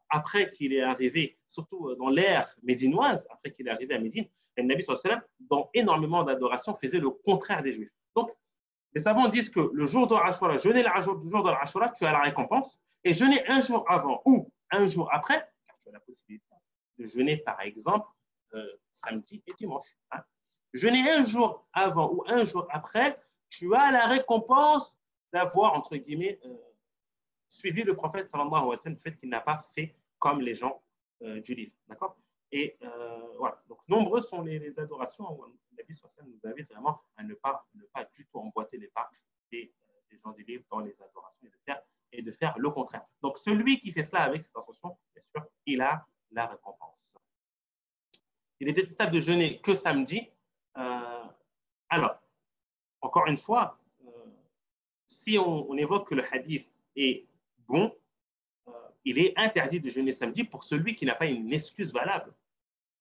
après qu'il est arrivé, surtout dans l'ère médinoise, après qu'il est arrivé à Médine, le Nabi sallallahu alayhi wa sallam, dans énormément d'adorations, faisait le contraire des juifs. Donc, les savants disent que le jour de l'Ashura, jeûner le jour de l'Ashura, tu as la récompense, et jeûner un jour avant ou un jour après, car tu as la possibilité de jeûner, par exemple, samedi et dimanche. Jeûner un jour avant ou un jour après, tu as la récompense d'avoir, entre guillemets, suivi le prophète sallallahu alayhi wa sallam, le fait qu'il n'a pas fait comme les gens du livre. D'accord? Et voilà. Donc, nombreuses sont les adorations où Nabi sallam nous invite vraiment à ne pas du tout emboîter les pas des gens du livre dans les adorations et de faire le contraire. Donc, celui qui fait cela avec cette intention, bien sûr, il a la récompense. Il est détestable de jeûner que samedi. Alors, encore une fois, si on évoque que le hadith est bon, il est interdit de jeûner samedi pour celui qui n'a pas une excuse valable.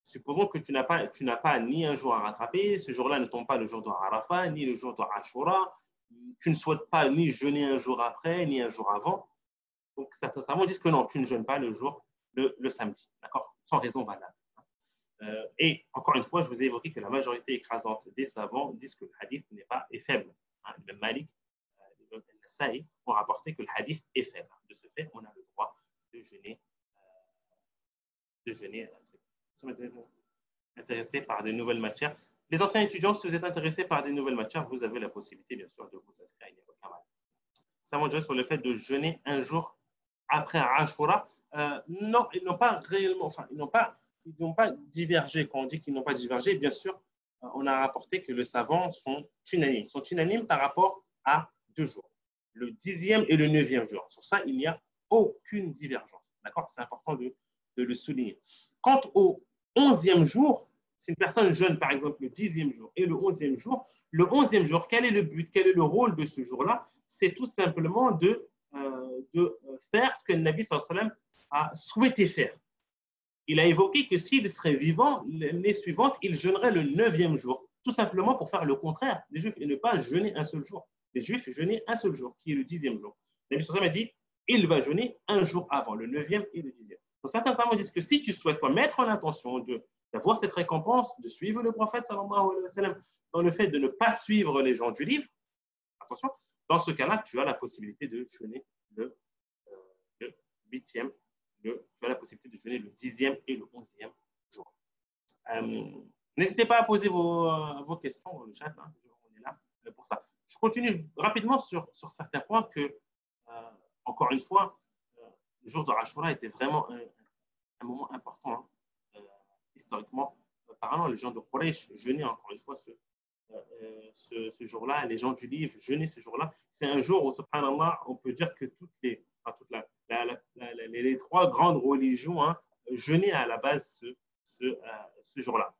Supposons que tu n'as pas ni un jour à rattraper, ce jour-là ne tombe pas le jour de Arafat, ni le jour de Ashura, tu ne souhaites pas ni jeûner un jour après, ni un jour avant. Donc, certains savants disent que non, tu ne jeûnes pas le samedi, d'accord, sans raison valable. Et encore une fois, je vous ai évoqué que la majorité écrasante des savants disent que le hadith est faible. Le Malik, le Nasaï ont rapporté que le hadith est faible. De ce fait, on a le droit de jeûner. Nous sommes intéressés par des nouvelles matières. Les anciens étudiants, si vous êtes intéressés par des nouvelles matières, vous avez la possibilité, bien sûr, de vous inscrire. Il n'y a aucun mal. Ça m'intéresse sur le fait de jeûner un jour après Ashura. Non, ils n'ont pas réellement, ils n'ont pas divergé. Quand on dit qu'ils n'ont pas divergé, bien sûr, on a rapporté que les savants sont unanimes. Ils sont unanimes par rapport à 2 jours, le 10e et le 9e jour. Sur ça, il n'y a aucune divergence. D'accord ? C'est important de le souligner. Quant au 11e jour, si une personne jeûne, par exemple, le 10e jour et le 11e jour, quel est le but, quel est le rôle de ce jour-là? C'est tout simplement de faire ce que le Nabi sallallahu alayhi wa sallam a souhaité faire. Il a évoqué que s'il serait vivant, l'année suivante, il jeûnerait le 9e jour, tout simplement pour faire le contraire des Juifs et ne pas jeûner un seul jour. Les Juifs jeûnaient un seul jour, qui est le 10e jour. Le Nabi sallallahu alayhi wa sallam a dit il va jeûner un jour avant, le 9e et le 10e. Donc, certains savants disent que si tu souhaites toi mettre en intention d'avoir cette récompense, de suivre le prophète sallallahu alayhi wa sallam dans le fait de ne pas suivre les gens du livre, attention, dans ce cas-là, tu as la possibilité de jeûner le 8e, tu as la possibilité de jeûner le 10e et le 11e jour. N'hésitez pas à poser vos questions dans le chat, hein, on est là pour ça. Je continue rapidement sur certains points que, encore une fois, le jour de Ashura était vraiment un moment important, hein, historiquement parlant. Les gens de Quraysh jeûnaient encore une fois ce jour-là. Les gens du livre jeûnaient ce jour-là. C'est un jour où, subhanallah, on peut dire que les 3 grandes religions, hein, jeûnaient à la base ce jour-là.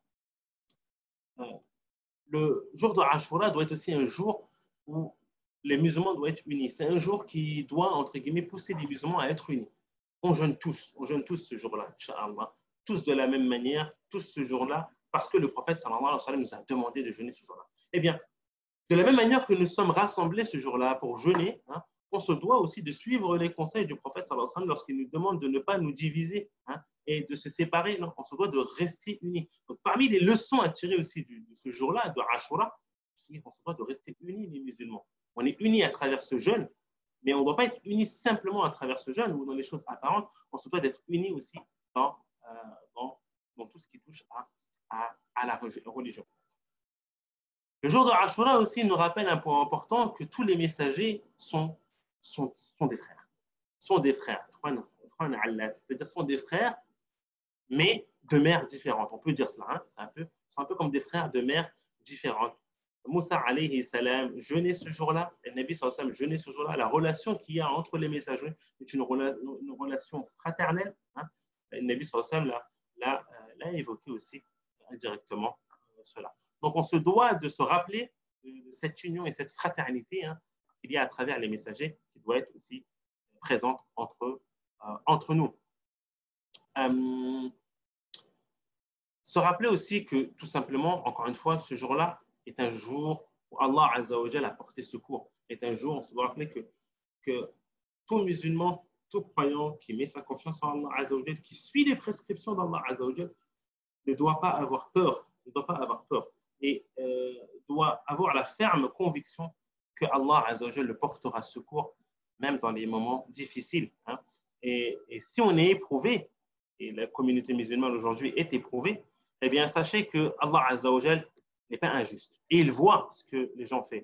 Le jour de Ashura doit être aussi un jour où les musulmans doivent être unis. C'est un jour qui doit, entre guillemets, pousser les musulmans à être unis. On jeûne tous ce jour-là, Inch'Allah, tous de la même manière, tous ce jour-là, parce que le prophète sallallahu alayhi wa sallam nous a demandé de jeûner ce jour-là. Eh bien, de la même manière que nous sommes rassemblés ce jour-là pour jeûner, hein, on se doit aussi de suivre les conseils du prophète sallallahu alayhi wa sallam lorsqu'il nous demande de ne pas nous diviser, hein, et de se séparer. Non, on se doit de rester unis. Donc, parmi les leçons à tirer aussi de ce jour-là, de Ashura, on se doit de rester unis les musulmans. On est unis à travers ce jeûne, mais on ne doit pas être unis simplement à travers ce jeûne ou dans les choses apparentes. On se doit d'être unis aussi dans tout ce qui touche à la religion. Le jour de Ashura aussi nous rappelle un point important, que tous les messagers sont des frères. Sont des frères. C'est-à-dire sont des frères, mais de mères différentes. On peut dire cela. Hein? C'est un peu comme des frères de mères différentes. Moussa alayhi salam jeûnait ce jour-là, le Nabi sallallahu alayhi wa sallam jeûnait ce jour-là. La relation qu'il y a entre les messagers est une relation fraternelle. Hein? Le Nabi sallallahu alayhi wa sallam l'a évoqué aussi indirectement cela. Donc on se doit de se rappeler de cette union et cette fraternité, hein, qu'il y a à travers les messagers, qui doit être aussi présente entre nous. Se rappeler aussi que, tout simplement, encore une fois, ce jour-là est un jour où Allah Azza wa Jal a porté secours. Est un jour, on se doit rappeler que tout musulman, tout croyant qui met sa confiance en Allah Azza wa Jal, qui suit les prescriptions d'Allah Azza wa Jal, ne doit pas avoir peur, et doit avoir la ferme conviction que Allah Azza wa Jal le portera secours, même dans les moments difficiles. Hein. Et si on est éprouvé, et la communauté musulmane aujourd'hui est éprouvée, eh bien, sachez que Allah Azza wa Jal n'est pas injuste. Et il voit ce que les gens font.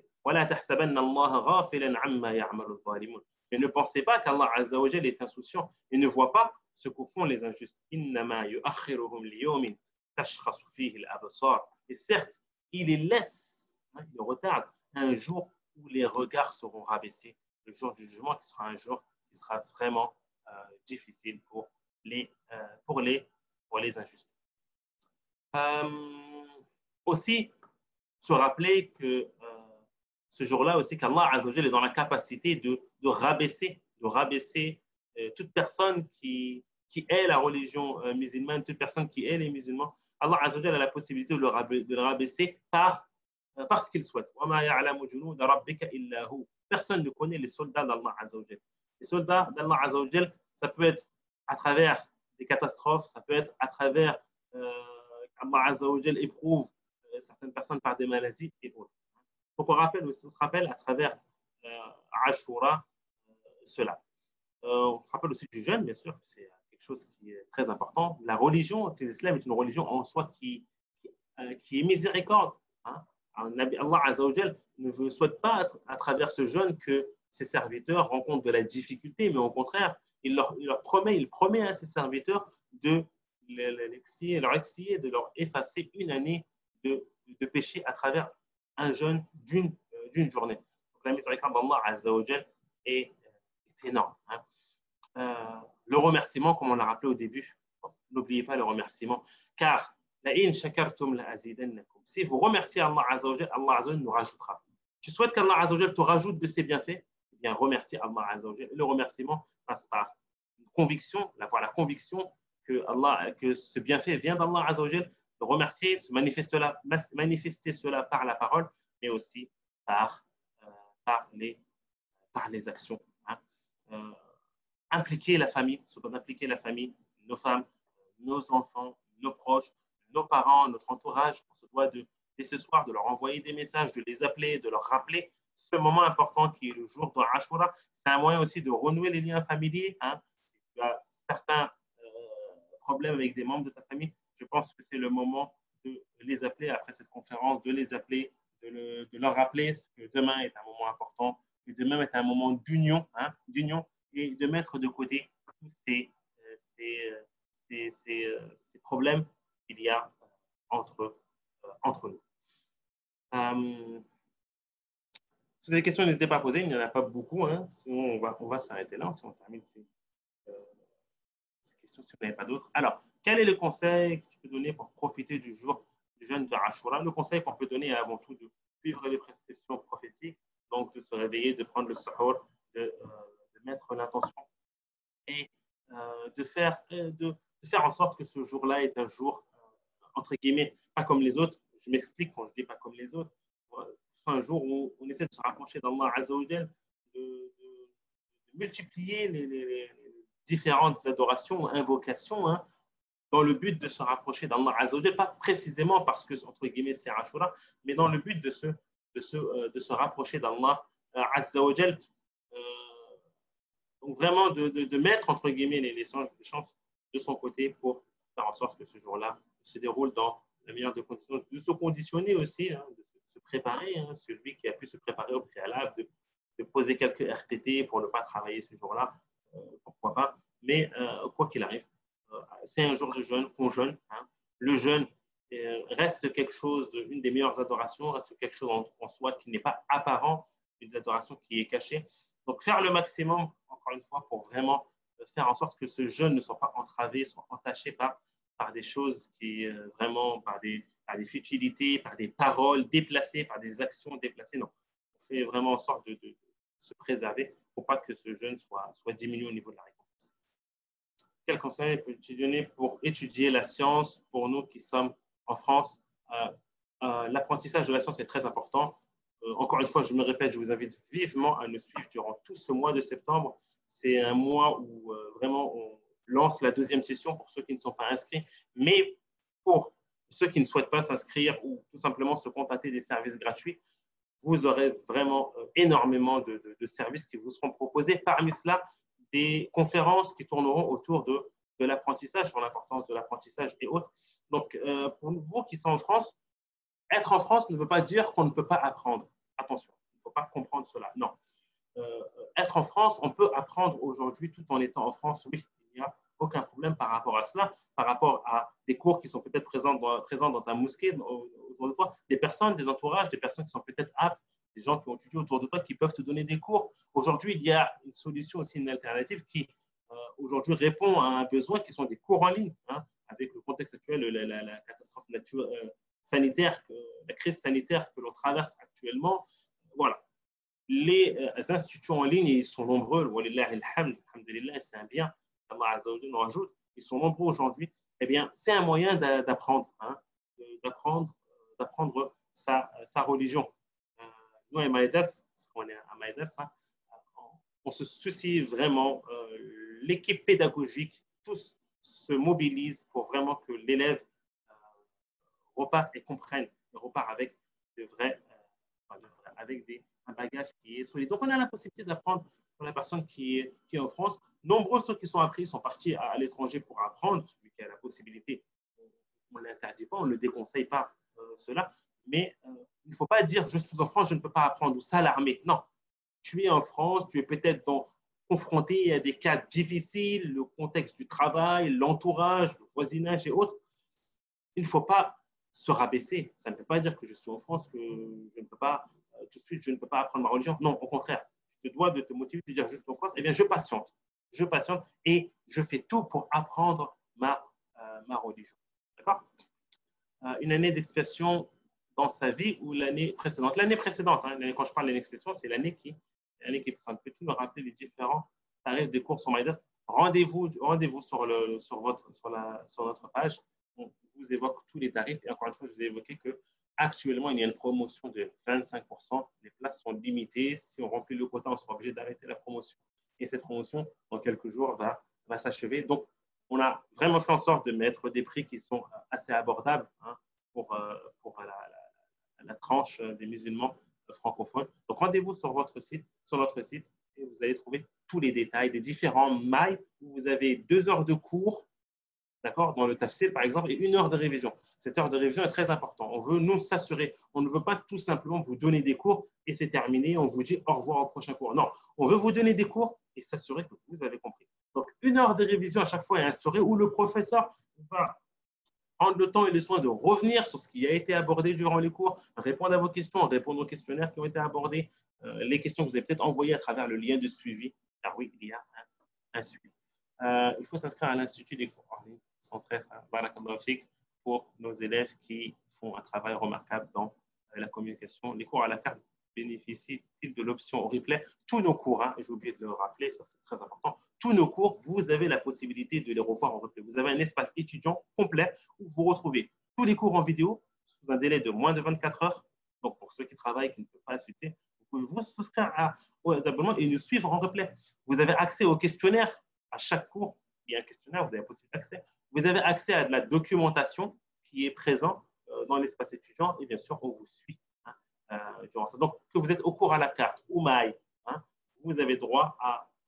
Mais ne pensez pas qu'Allah Azza wa Jal est insouciant. Il ne voit pas ce que font les injustes. إِنَّمَا يُؤَخِّرُهُمْ لِيَوْمٍ تَشْخَصُ فِيهِ الْأَبْصَارُ. Et certes, il les laisse, il retarde un jour où les regards seront rabaissés, le jour du jugement qui sera un jour qui sera vraiment difficile pour les injustes. Aussi, se rappeler que ce jour-là aussi, qu'Allah Azza wa Jalla est dans la capacité de rabaisser toute personne qui est la religion musulmane, toute personne qui est les musulmans. Allah Azza wa Jalla a la possibilité de le rabaisser parce qu'il souhaite. Personne ne connaît les soldats d'Allah Azza wa Jalla. Les soldats d'Allah Azza wa Jalla, ça peut être à travers des catastrophes, ça peut être à travers Allah Azza wa Jalla éprouve certaines personnes par des maladies et autres. Donc on se rappelle à travers Ashura cela. On se rappelle aussi du jeûne, bien sûr, c'est quelque chose qui est très important. La religion, l'islam est une religion en soi qui est miséricorde. Hein. Allah Azza wa Jalla ne souhaite pas à travers ce jeûne que ses serviteurs rencontrent de la difficulté, mais au contraire, il promet à ses serviteurs de leur expier, de leur effacer une année de péché à travers un jeûne d'une journée. Donc, la miséricorde d'Allah Azza wa Jalla est énorme. Hein. Le remerciement, comme on l'a rappelé au début, n'oubliez pas le remerciement, car si vous remerciez Allah Azza wa Jalla, Allah Azza wa Jalla nous rajoutera. Tu souhaites qu'Allah Azza wa Jalla te rajoute de ses bienfaits, eh bien remercie Allah Azza wa Jalla. Le remerciement passe par une conviction, la conviction que ce bienfait vient d'Allah Azza wa Jalla, de remercier, manifester cela par la parole, mais aussi par les actions. Hein. Impliquer la famille, nos femmes, nos enfants, nos proches, nos parents, notre entourage. On se doit dès ce soir de leur envoyer des messages, de les appeler, de leur rappeler ce moment important qui est le jour de Ashura. C'est un moyen aussi de renouer les liens familiers. Hein. Si tu as certains problèmes avec des membres de ta famille, je pense que c'est le moment de les appeler après cette conférence, de les appeler, de leur rappeler que demain est un moment important, que demain est un moment d'union, et de mettre de côté tous ces problèmes qu'il y a entre nous. Si vous avez des questions, n'hésitez pas à poser. Il n'y en a pas beaucoup. Hein. Sinon, on va s'arrêter là. Si on termine ces questions, si vous n'avez pas d'autres. Alors, quel est le conseil que tu peux donner pour profiter du jeûne de Ashura? Le conseil qu'on peut donner est avant tout de suivre les prescriptions prophétiques, donc de se réveiller, de prendre le sahur, de mettre l'intention et de faire en sorte que ce jour-là est un jour, entre guillemets, pas comme les autres. Je m'explique quand je dis pas comme les autres. C'est un jour où on essaie de se rapprocher d'Allah Azza wa Jalla, de multiplier les différentes adorations, invocations, hein, dans le but de se rapprocher d'Allah Azza wa Jalla, pas précisément parce que, entre guillemets, c'est Ashura, mais dans le but de se rapprocher d'Allah Azza wa Jalla. Donc vraiment de mettre, entre guillemets, les chances de son côté pour faire en sorte que ce jour-là se déroule dans la meilleure des conditions, de se conditionner aussi, hein, de se préparer, hein, celui qui a pu se préparer au préalable, de poser quelques RTT pour ne pas travailler ce jour-là, pourquoi pas, mais quoi qu'il arrive, c'est un jour de jeûne, qu'on jeûne. Hein. Le jeûne reste quelque chose, une des meilleures adorations, reste quelque chose en soi qui n'est pas apparent, une adoration qui est cachée. Donc, faire le maximum, encore une fois, pour vraiment faire en sorte que ce jeûne ne soit pas entravé, soit entaché par des choses qui, vraiment, par des futilités, par des paroles déplacées, par des actions déplacées. Non, on fait vraiment en sorte de se préserver pour pas que ce jeûne soit diminué au niveau de la récompense. Quel conseil peux-tu donner pour étudier la science pour nous qui sommes en France? L'apprentissage de la science est très important. Encore une fois, je me répète, je vous invite vivement à nous suivre durant tout ce mois de septembre. C'est un mois où vraiment on lance la deuxième session pour ceux qui ne sont pas inscrits. Mais pour ceux qui ne souhaitent pas s'inscrire ou tout simplement se contenter des services gratuits, vous aurez vraiment énormément de services qui vous seront proposés. Parmi cela, des conférences qui tourneront autour de l'apprentissage, sur l'importance de l'apprentissage et autres. Donc, pour vous qui sont en France, être en France ne veut pas dire qu'on ne peut pas apprendre. Attention, il ne faut pas comprendre cela. Non. Être en France, on peut apprendre aujourd'hui tout en étant en France. Oui, il n'y a aucun problème par rapport à cela, par rapport à des cours qui sont peut-être présents dans ta mosquée, autour de toi, des personnes, des entourages, des personnes qui sont peut-être aptes, des gens qui ont étudié autour de toi, qui peuvent te donner des cours. Aujourd'hui, il y a une solution aussi, une alternative qui aujourd'hui répond à un besoin qui sont des cours en ligne, hein, avec le contexte actuel, la catastrophe sanitaire, la crise sanitaire que l'on traverse actuellement. Voilà. Les instituts en ligne, ils sont nombreux, c'est un bien, Allah Azza wa Jalla nous rajoute, ils sont nombreux aujourd'hui. Eh bien, c'est un moyen d'apprendre, hein, d'apprendre sa religion. Nous, à Maïdars, parce qu'on est à Maïdars, hein, on se soucie vraiment, l'équipe pédagogique, tous se mobilisent pour vraiment que l'élève repart et comprenne, repart avec de vrais, avec un bagage qui est solide. Donc, on a la possibilité d'apprendre pour la personne qui est en France. Nombreux ceux qui sont appris sont partis à l'étranger pour apprendre, celui qui a la possibilité. On ne l'interdit pas, on ne le déconseille pas, cela. Mais il ne faut pas dire je suis en France, je ne peux pas apprendre ou s'alarmer. Non, tu es en France, tu es peut-être confronté à des cas difficiles, le contexte du travail, l'entourage, le voisinage et autres. Il ne faut pas se rabaisser. Ça ne veut pas dire que je suis en France, que je ne peux pas, tout de suite, je ne peux pas apprendre ma religion. Non, au contraire, je te dois de te motiver, de dire je suis en France, eh bien, je patiente et je fais tout pour apprendre ma religion. D'accord? Une année d'expiation dans sa vie ou l'année précédente. L'année précédente, hein, quand je parle d'une expiation, c'est l'année qui est précédente. Peux-tu me rappeler les différents tarifs des cours sur Maïdars? Rendez-vous sur notre page. On vous évoque tous les tarifs. Et encore une fois, je vous ai évoqué qu'actuellement, il y a une promotion de 25%. Les places sont limitées. Si on remplit le quota, on sera obligé d'arrêter la promotion. Et cette promotion, dans quelques jours, va s'achever. Donc, on a vraiment fait en sorte de mettre des prix qui sont assez abordables, hein, pour la tranche des musulmans francophones. Donc, rendez-vous sur notre site, et vous allez trouver tous les détails des différents mailles où vous avez 2 heures de cours, d'accord, dans le tafsir, par exemple, et 1 heure de révision. Cette heure de révision est très importante. On veut nous s'assurer. On ne veut pas tout simplement vous donner des cours et c'est terminé. On vous dit au revoir au prochain cours. Non, on veut vous donner des cours et s'assurer que vous avez compris. Donc, 1 heure de révision à chaque fois est instaurée où le professeur va prendre le temps et le soin de revenir sur ce qui a été abordé durant les cours, répondre à vos questions, répondre aux questionnaires qui ont été abordés, les questions que vous avez peut-être envoyées à travers le lien de suivi, car oui, il y a un suivi. Il faut s'inscrire à l'Institut des cours en ligne, sont très pour nos élèves qui font un travail remarquable dans la communication. Les cours à la carte bénéficient-ils de l'option replay? Tous nos cours, hein, j'ai oublié de le rappeler, ça c'est très important, tous nos cours, vous avez la possibilité de les revoir en replay. Vous avez un espace étudiant complet où vous retrouvez tous les cours en vidéo sous un délai de moins de 24 heures. Donc, pour ceux qui travaillent, qui ne peuvent pas suivre, vous pouvez vous souscrire aux abonnements et nous suivre en replay. Vous avez accès au questionnaire. À chaque cours, il y a un questionnaire, vous avez possibilité d'accès. Vous avez accès à de la documentation qui est présente dans l'espace étudiant et bien sûr, on vous suit. Donc, que vous êtes au cours à la carte ou maille, hein, vous avez droit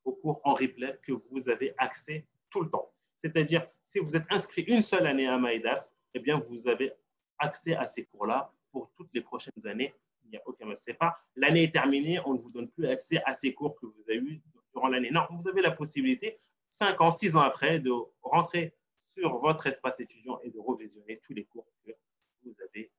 au cours en replay que vous avez accès tout le temps. C'est-à-dire, si vous êtes inscrit une seule année à Maïdars, eh bien, vous avez accès à ces cours-là pour toutes les prochaines années. Il n'y a aucun c'est pas l'année est terminée, on ne vous donne plus accès à ces cours que vous avez eus durant l'année. Non, vous avez la possibilité, 5 ans, 6 ans après, de rentrer sur votre espace étudiant et de revisionner tous les cours que vous avez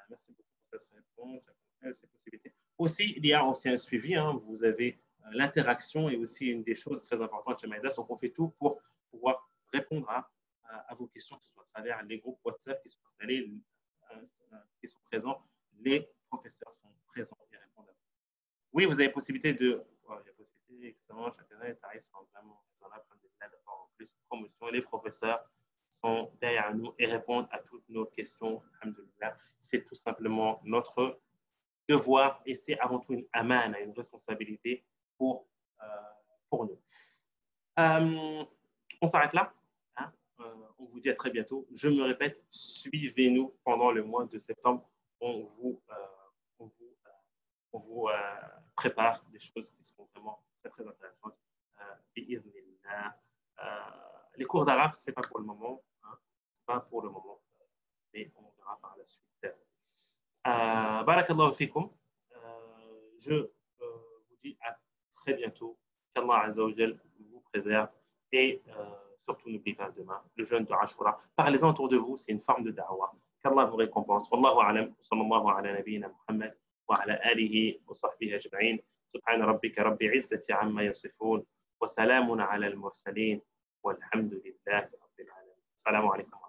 merci beaucoup pour cette réponse. Ces possibilités. Aussi, il y a aussi un suivi. Hein, vous avez l'interaction et aussi une des choses très importantes chez Maïdars. Donc, on fait tout pour pouvoir répondre à vos questions, que ce soit à travers les groupes WhatsApp qui sont installés, qui sont présents. Les professeurs sont présents et répondent à vous. Oui, vous avez possibilité de. Oh, il y a possibilité, excellent. Chaque année, les tarifs sont vraiment raisonnables. En plus, promotion. Les professeurs sont derrière nous et répondent à toutes nos questions. C'est tout simplement notre devoir et c'est avant tout une amana, une responsabilité pour nous. On s'arrête là. Hein? On vous dit à très bientôt. Je me répète, suivez-nous pendant le mois de septembre. On vous prépare des choses qui seront vraiment très, très intéressantes. Les cours d'arabe, ce n'est pas pour le moment. Hein? Pas pour le moment. Mais on verra par la suite. Barakallahu fikum. Je vous dis à très bientôt. Qu'Allah Azza wa Jal vous préserve Et surtout, n'oubliez pas demain, le jeûne de Ashura. Parlez-en autour de vous, c'est une forme de da'wah. Qu'Allah vous récompense. Wallahu a'lam. Sallallahu ala nabiyyina Muhammad wa ala alihi wa sahbihi ajma'in. سبحان ربك رب العزة عما يصفون وسلام على المرسلين والحمد لله رب العالمين. السلام عليكم.